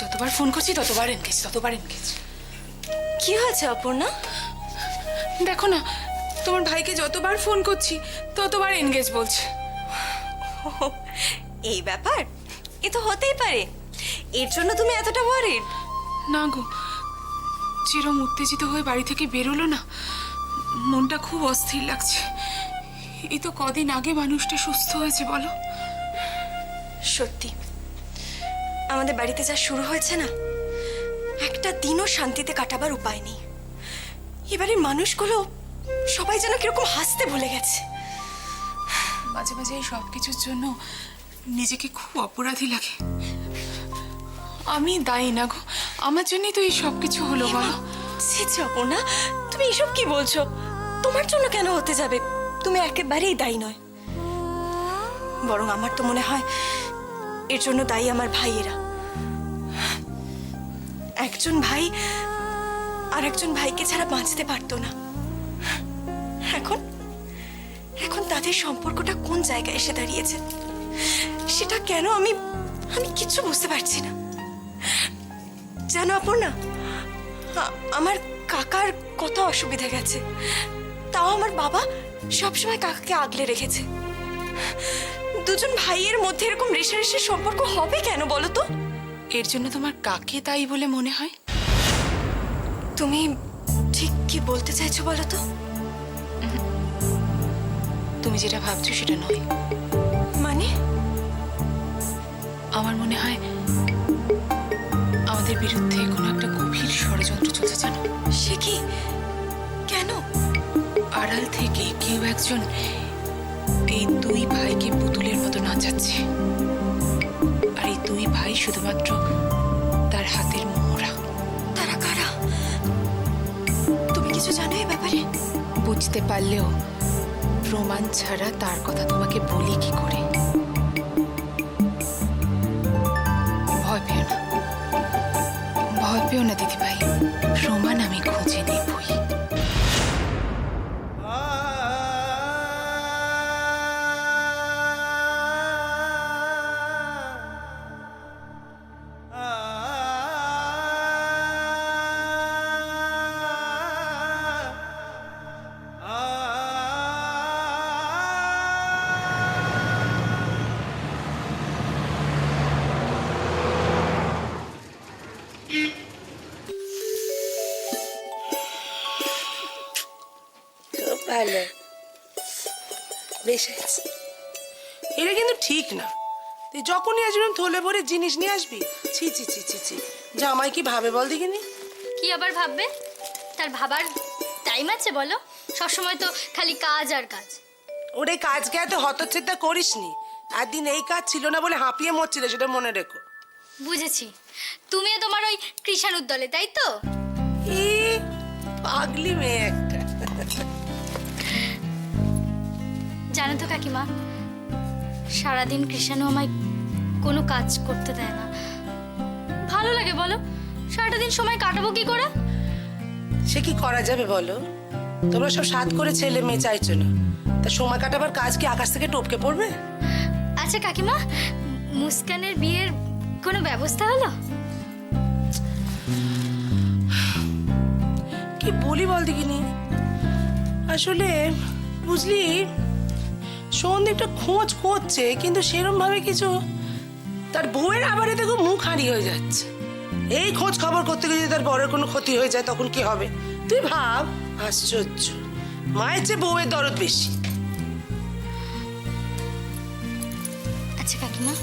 যতবার ফোন করছি ততবার এনগেজ। কি হয়েছে অপর্ণা? দেখো না, তোমার ভাইকে যতবার ফোন করছি ততবার এনগেজ বলছে। এই ব্যাপার? এ তো হতেই পারে। এর জন্য তুমি এতটা ওয়ারিড? না গো, চিরম উত্তেজিত হয়ে বাড়ি থেকে বেরোলো না, মনটা খুব অস্থির লাগছে। এই তো কদিন আগে মানুষটা সুস্থ হয়েছে বলো। সত্যি আমাদের বাড়িতে যা শুরু হয়েছে না, একটা দিনও শান্তিতে কাটাবার উপায় নেই। এবারের মানুষগুলো সবাই যেন কিরকম হাসতে ভুলে গেছে। মাঝে মাঝে এই সব কিছুর জন্য নিজেকে খুব অপরাধী লাগে। আমি দায়ী না গো, আমার জন্যই তো এই সব কিছু হলো বলো। ছি অপর্ণা, তুমি এসব কি বলছো? তোমার জন্য কেন হতে যাবে? তুমি একেবারেই দায়ী নয়। বরং আমার তো মনে হয় এর জন্য দায়ী আমার ভাইয়েরা। একজন ভাই আর একজন ভাইকে ছাড়া বাঁচতে পারতো না। এখন এখন তাদের সম্পর্কটা কোন জায়গায় এসে দাঁড়িয়েছে, সেটা কেন আমি আমি কিছু বুঝতে পারছি না। জানো অপর্ণা, আমার কাকার কত অসুবিধা গেছে, তাও আমার বাবা সবসময় কাকাকে আগলে রেখেছে। দুজন ভাইয়ের মধ্যে এরকম রেষারেষির সম্পর্ক হবে কেন বলো তো? এর জন্য তোমার কাকে তাই বলে মনে হয়? তুমি ঠিক কি বলতে চাইছো বলো তো? তুমি যেটা ভাবছো সেটা নয়। মানে? আমার মনে হয় আমাদের বিরুদ্ধে কোনো একটা গভীর ষড়যন্ত্র চলছে জানো। সে কি? কেন? আড়াল থেকে কেউ একজন এই দুই ভাইকে পুতুলের মতো নাচাচ্ছে, আর এই দুই ভাই শুধুমাত্র তার হাতের মোহরা। তারা কারা? তুমি কিছু জানো এই ব্যাপারে? বুঝতে পারলেও প্রমাণ ছাড়া তার কথা তোমাকে বলি কি করে? ভয় পেও না, ভয় পেও না দিদিভাই, প্রমাণ আমি খুঁজে নেবই। খুব ভালো, বেশ আছে। এটা কিন্তু ঠিক না। তুই যখনই আসবি থলে ভরে জিনিস নিয়ে আসবি। ছি ছি ছি ছি ছি, জামাই কি ভাবে বল দেখিনি? কি আবার ভাববে? তার ভাবার টাইম আছে বলো? সবসময় তো খালি কাজ আর কাজ। ওরে কাজকে এত হতচ্ছেদটা করিস নি। একদিন এই কাজ ছিল না বলে হাঁপিয়ে মরছিল, সেটা মনে রেখো। বুঝেছি, তুমিও তোমার ওই কৃষাণুর দলে, তাই তো? ই পাগলি মেয়ে একটা। জানো তো কাকিমা, সারাদিন কৃষাণু আমায় কোনো কাজ করতে দেয় না। ভালো লাগে বলো? সারাটা দিন সময় কাটাবো কি করে? সে কি করা যাবে বলো? তোমরা সব সাত করে ছেলে মেয়ে চাইছো না, তা সময় কাটাবার কাজ কি আকাশ থেকে টপকে পড়বে? আচ্ছা কাকিমা, মুস্কানের বিয়ের কোনো ব্যবস্থা হলো? কি বলি বল দেখিনি? আসলে বুঝলি, সন্দীপটা খোঁজ করছে, কিন্তু সেরম ভাবে কিছু। তার বউয়ের আবার দেখো মুখ হাঁড়ি হয়ে যাচ্ছে। এই খোঁজ খবর করতে গিয়ে যদি তার বরের কোনো ক্ষতি হয়ে যায় তখন কি হবে? তুই ভাব, আশ্চর্য। মায়ের চেয়ে বউয়ের দরদ বেশি। আচ্ছা কাকিমা,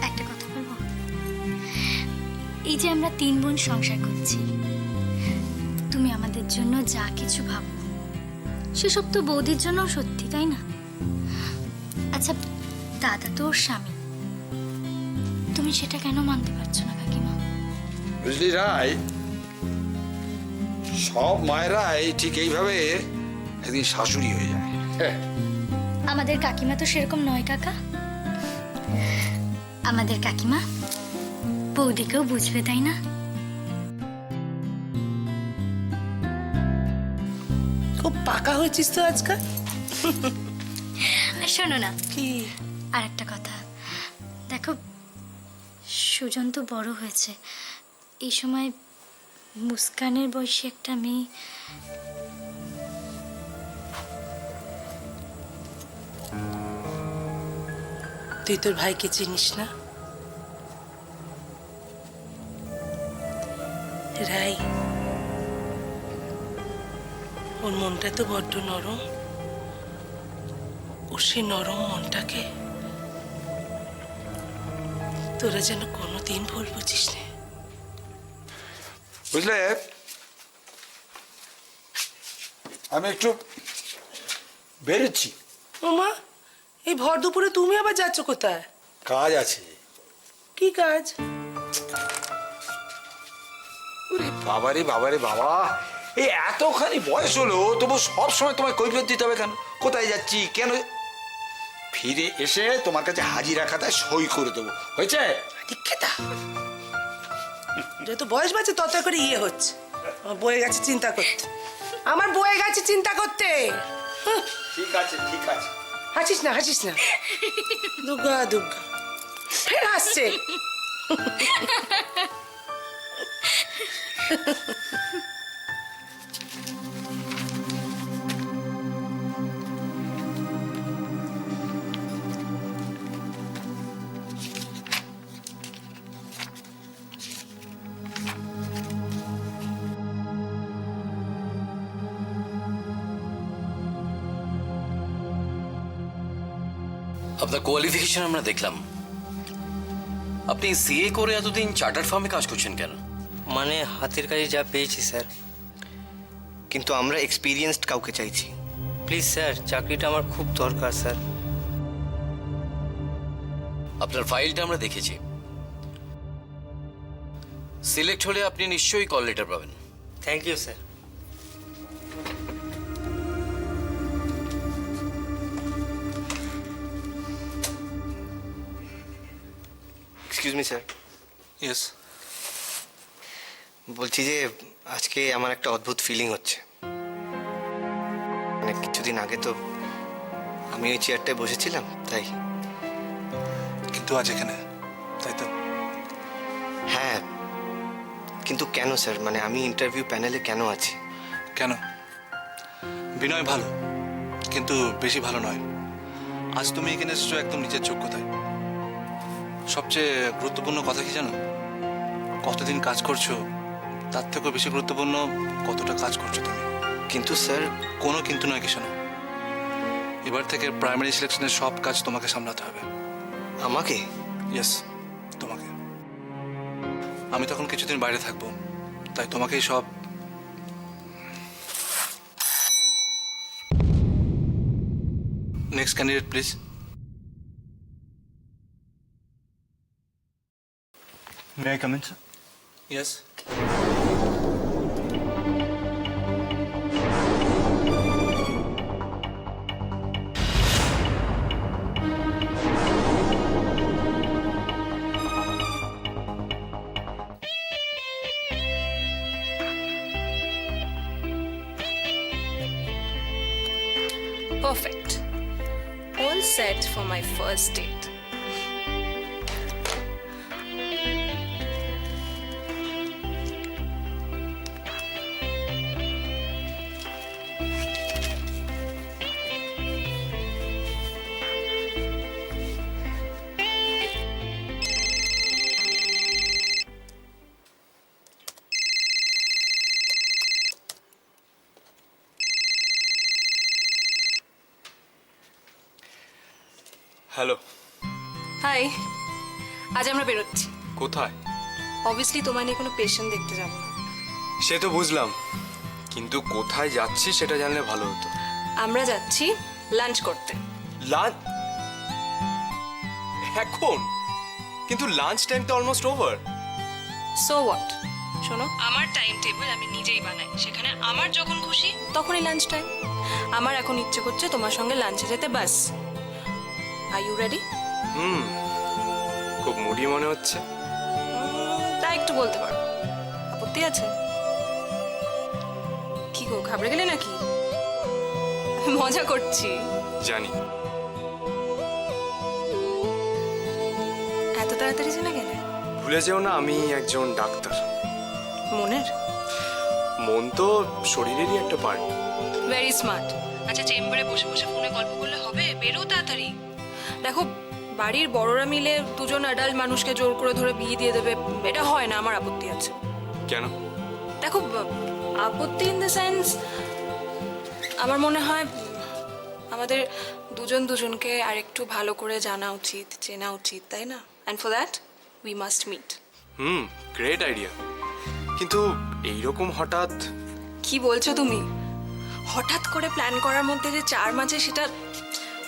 একটা কথা বলবো? এই যে আমরা তিন বোন সংসার করছি, তুমি আমাদের জন্য যা কিছু ভাবো সেসব তো বৌদির জন্য সত্যি, তাই না? আচ্ছা, দাদা তো ওর স্বামী, তুমি সেটা কেন মানতে পারছো না কাকিমা? বুঝলি রাই, সব মায়েরাই ঠিক এইভাবে একদিন শাশুড়ি হয়ে যায়। আমাদের কাকিমা তো সেরকম নয় কাকা। আমাদের কাকিমা বৌদিকেও বুঝবে, তাই না? খুব পাকা হয়েছিস তো আজকাল। শোনো না, কি? আর একটা কথা, দেখো সুজন তো বড় হয়েছে, এই সময় মুস্কানের বয়সী একটা মেয়ে। তুই তোর ভাইকে চিনিস না? রাই, ওর মনটা তো বড্ড নরম। ওর সেই নরম মনটাকে তোরা যেন কোনোদিন ভুল বুঝিস না। বুঝলে, আমি একটু বেরোচ্ছি। ওমা, এই ভর দুপুরে তুমি আবার যাচ্ছ কোথায়? কাজ আছে। কি কাজ? ওরে বাবারে বাবারে বাবা, এই এতখানি বয়স হলো তবু সব সময় তোমায় কৈফিয়ত দিতে হবে কেন? কোথায় যাচ্ছি, কেন? ফিরে এসে তোমার কাছে হাজিরা খাতায় সই করে দেবো, হয়েছে? দীক্ষিতা, যত বয়স বাড়ছে তত করে ইয়ে হচ্ছে। আমার বয়ে গেছে চিন্তা করতে, আমার বয়ে গেছে চিন্তা করতে। হুঁ, ঠিক আছে ঠিক আছে। হাসিস না হাসিস না। দুর্গা দুর্গা ফের হাসছে। আপনার কোয়ালিফিকেশন আমরা দেখলাম। আপনি সিএ করে এতদিন চার্টার ফার্মে কাজ করছেন কেন? মানে হাতের কাজে যা পেয়েছি স্যার, কিন্তু আমরা এক্সপিরিয়েন্সড কাউকে চাইছি। প্লিজ স্যার, চাকরিটা আমার খুব দরকার স্যার। আপনার ফাইলটা আমরা দেখেছি। সিলেক্ট হলে আপনি নিশ্চয়ই কল লেটার পাবেন। Thank you sir. Excuse me sir. Yes. বলছি যে আজকে আমার একটা অদ্ভুত ফিলিং হচ্ছে। মানে কিছুদিন আগে তো আমি ওই চেয়ারটায় বসেছিলাম, তাই। কিন্তু আজ এখানে, তাই তো? হ্যাঁ, কিন্তু কেন স্যার? মানে আমি ইন্টারভিউ প্যানেলে কেন আছি? কেন? বিনয় ভালো, কিন্তু বেশি ভালো নয়। আজ তুমি এখানে এসেছো একদম নিজের যোগ্যতায়। সবচেয়ে গুরুত্বপূর্ণ কথা কি জানো? কতদিন কাজ করছো তার থেকেও বেশি গুরুত্বপূর্ণ কতটা কাজ করছো তুমি। কিন্তু স্যার, কোনো কিন্তু নয় কি, শোনো, এবার থেকে প্রাইমারি সিলেকশনের সব কাজ তোমাকে সামলাতে হবে। আমাকে? ইয়েস, তোমাকে। আমি তখন কিছুদিন বাইরে থাকবো, তাই তোমাকেই সব। Next candidate please. May I come in, sir? Yes. Perfect. All set for my first date. Hello. Hi, আজ আমরা বেরোচ্ছি। কোথায়? অবভিয়াসলি তোমার নিয়ে কোনো পেশেন্ট দেখতে যাব না। সে তো বুঝলাম, কিন্তু কোথায় যাচ্ছি সেটা জানলে ভালো হতো। আমরা যাচ্ছি লাঞ্চ করতে। লাঞ্চ? এখন? কিন্তু লাঞ্চ টাইম তো অলমোস্ট ওভার। So what? শোনো, আমার টাইম টেবিল আমি নিজেই বানাই, সেখানে আমার যখন খুশি তখনই লাঞ্চ টাইম। আমার এখন ইচ্ছে করছে তোমার সঙ্গে লাঞ্চে যেতে, বাস। Are you ready? খুব মুডি মনে হচ্ছে। তা একটু বলতে পারো, আপত্তি আছে? কি গো, ঘাবড়ে গেলে নাকি? মজা করছি। জানি। এত তাড়াতাড়ি চলে গেলে? ভুলে যেও না আমি একজন ডাক্তার। মনের মন তো শরীরেরই একটা পার্ট। Very smart. আচ্ছা, চেম্বারে বসে বসে ফোনে গল্প করলে হবে? বেরো তাড়াতাড়ি। দেখো, বাড়ির বড়রা মিলে দুজন অ্যাডাল্ট মানুষকে জোর করে ধরে বিয়ে দিয়ে দেবে, এটা হয় না। আমার আপত্তি আছে। কেন? দেখো, আপত্তি ইন দ্য সেন্স, আমার মনে হয় আমাদের দুজন দুজনকে আরেকটু ভালো করে জানা উচিত, চেনা উচিত, তাই না? And for that we must meet. Great idea, কিন্তু এইরকম হঠাৎ? কি বলছো তুমি? হঠাৎ করে প্ল্যান করার মধ্যে যে 4 মাসে, সেটা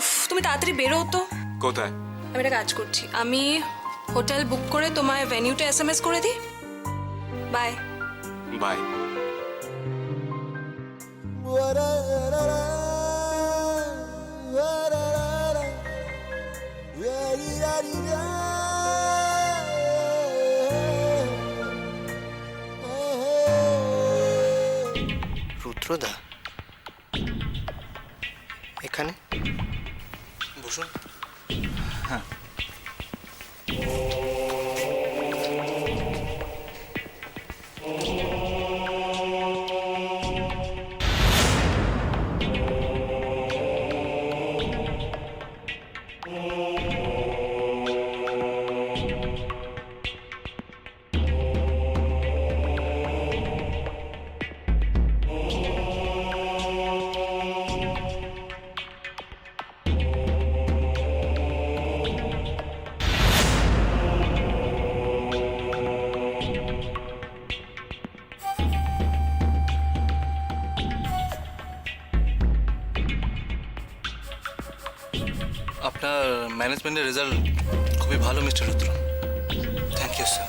উফ, তুমি তাড়াতাড়ি বেরো তো। কোথায়? আমি একটা কাজ করছি, আমি হোটেল বুক করে তোমায় ভেন্যুটা SMS করে দিই। Bye bye. রুদ্রদা এখানে? বসুন। আপনার ম্যানেজমেন্টের রেজাল্ট খুবই ভালো mister Rudra. Thank you sir.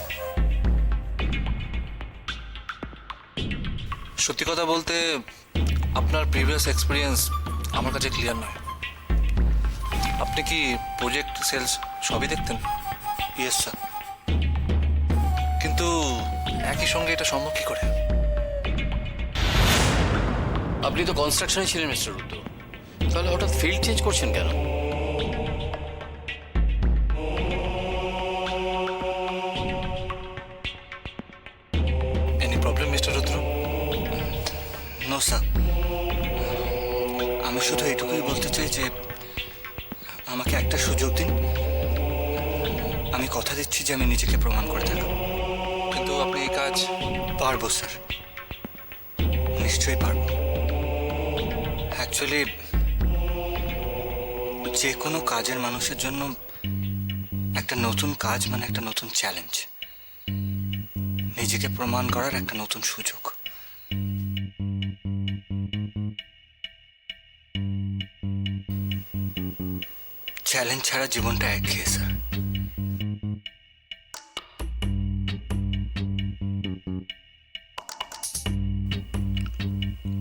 সত্যি কথা বলতে আপনার প্রিভিয়াস এক্সপিরিয়েন্স আমার কাছে ক্লিয়ার নয়। আপনি কি প্রজেক্ট সেলস সবই দেখতেন? Yes sir. কিন্তু একই সঙ্গে এটা সম্ভব কী করে? আপনি তো কনস্ট্রাকশনে ছিলেন মিস্টার রুদ্র, তাহলে হঠাৎ ফিল্ড চেঞ্জ করছেন কেন? এনি প্রবলেম মিস্টার রুদ্র? নো স্যার, আমি শুধু এটুকুই বলতে চাই যে আমাকে একটা সুযোগ দিন। আমি কথা দিচ্ছি যে আমি নিজেকে প্রমাণ করে থাকব। কিন্তু আপনি এই কাজ পারবো স্যার, নিশ্চয়ই পারবো। অ্যাকচুয়ালি যে কোনো কাজের মানুষের জন্য একটা নতুন কাজ মানে একটা নতুন চ্যালেঞ্জ, নিজেকে প্রমাণ করার একটা নতুন সুযোগ। চ্যালেঞ্জ ছাড়া জীবনটা একঘেয়ে স্যার।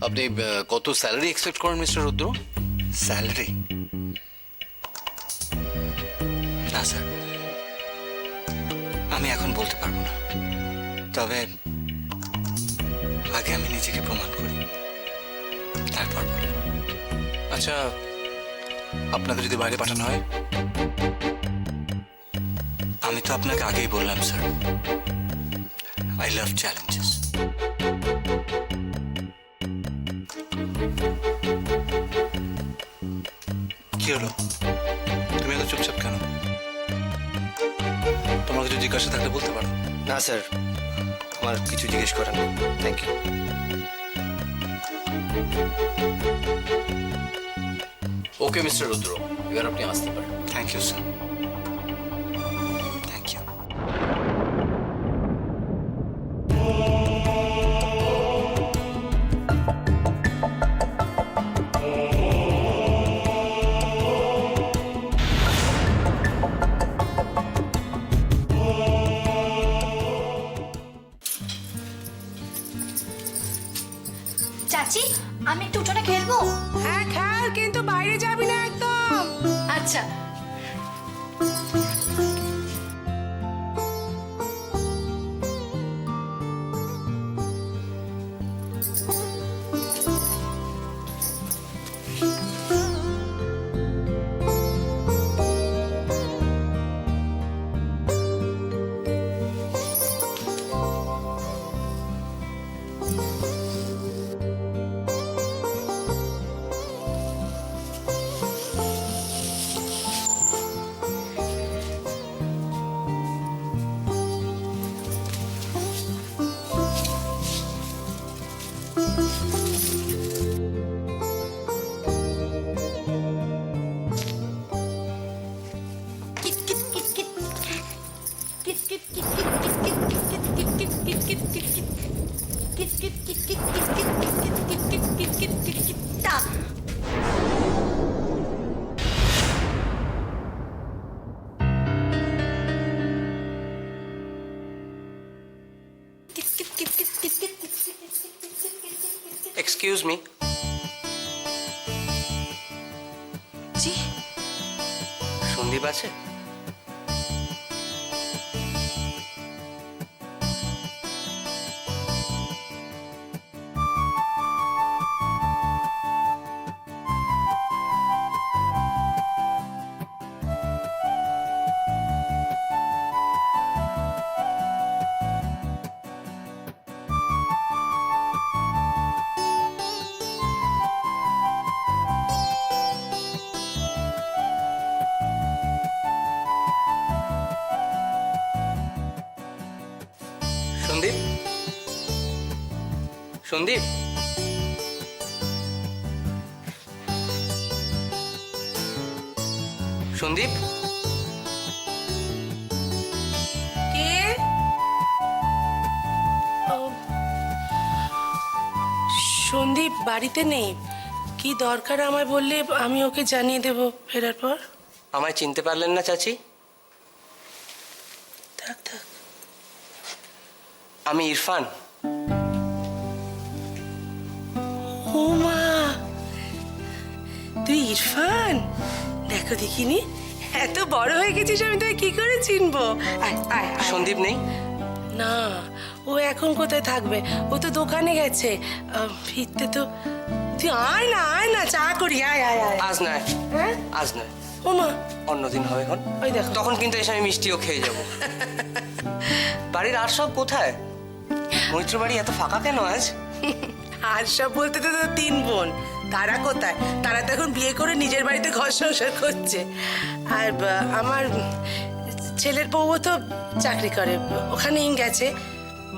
আপনি কত স্যালারি এক্সপেক্ট করেন মিস্টার রুদ্র? স্যালারি? না স্যার, আমি এখন বলতে পারবো না। তবে আগে আমি নিজেকে প্রমাণ করি, তারপর বলবো। আচ্ছা, আপনাদের যদি বাইরে পাঠানো হয়? আমি তো আপনাকে আগেই বললাম স্যার, আই লাভ চ্যালেঞ্জেস। কি হলো, তুমি এত চুপচাপ কেন? তোমার কিছু জিজ্ঞাসা থাকলে বলতে পারো। না স্যার, আমার কিছু জিজ্ঞেস করার নেই। Thank you. Okay mister Rudra, এবার আপনি আসতে পারেন। Thank you sir, thank you. চাচি, আমি একটু উঠোনে খেলবো? হ্যাঁ খেল, কিন্তু বাইরে যাবি না একদম। আচ্ছা। Excuse me. জি সন্দীপ আছে? সন্দীপ? সন্দীপ? সন্দীপ? কে? ও, সন্দীপ বাড়িতে নেই। কি দরকার আমায় বললে আমি ওকে জানিয়ে দেব ফেরার পর। আমায় চিনতে পারলেন না চাচি? থাক থাক। আমি ইরফান। ও মা, তুই ইরফান? দেখো দেখিনি, এত বড় হয়ে গেছিস, আমি তোকে কি করে চিনবো? আয় আয় আয়। সন্দীপ নেই? না, ও এখন কোথায় থাকবে? ও তো দোকানে গেছে। ফিরতে তো তুই আয় না চা করি। আয় আয় আয়। আজ নয়, হ্যাঁ? আজ নয়, ও মা, অন্যদিন হবে এখন। ওই দেখো। তখন কিন্তু এসে আমি মিষ্টিও খেয়ে যাব। বাড়ির আর সব কোথায়? মৈত্র বাড়ি এত ফাঁকা কেন আজ? আর সব বলতে তো তোর 3 বোন, তারা কোথায়? তারা তো এখন বিয়ে করে নিজের বাড়িতে ঘর সংসার করছে। আর আমার ছেলের বউও তো চাকরি করে, ওখানেই গেছে।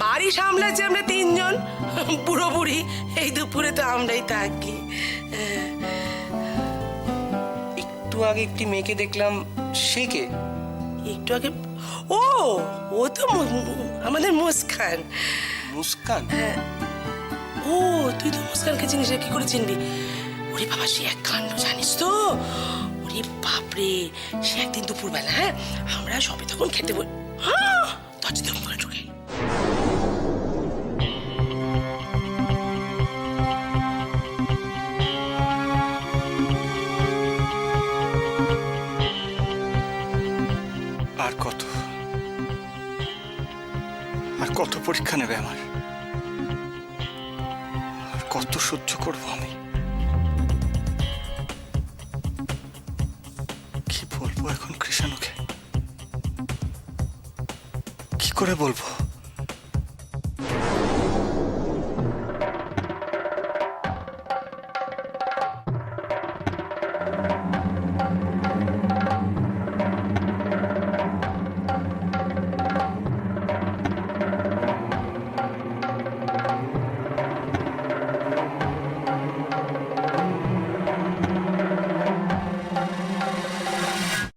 বাড়ি সামলাচ্ছে আমরা 3 জন, বুড়ো বুড়ি। এই দুপুরে তো আমরাই থাকি। একটু আগে একটি মেয়েকে দেখলাম, সে কে? একটু আগে, ও ও তো আমাদের মুস্কান। মুস্কান? ও, তুই তো মুস্কানকে চিনিস, কি করে চিনবি? ওরে বাবা, সে এক কাণ্ড জানিস তো? ওরে বাপরে, সে একদিন দুপুরবেলা, হ্যাঁ, আমরা সবে তখন খেতে বল, দরজা দিয়ে করে ঢুকে। আর কত পরীক্ষা নেবে আমার? আর কত সহ্য করব আমি? কি বলবো এখন কৃষাণুকে? কি করে বলবো?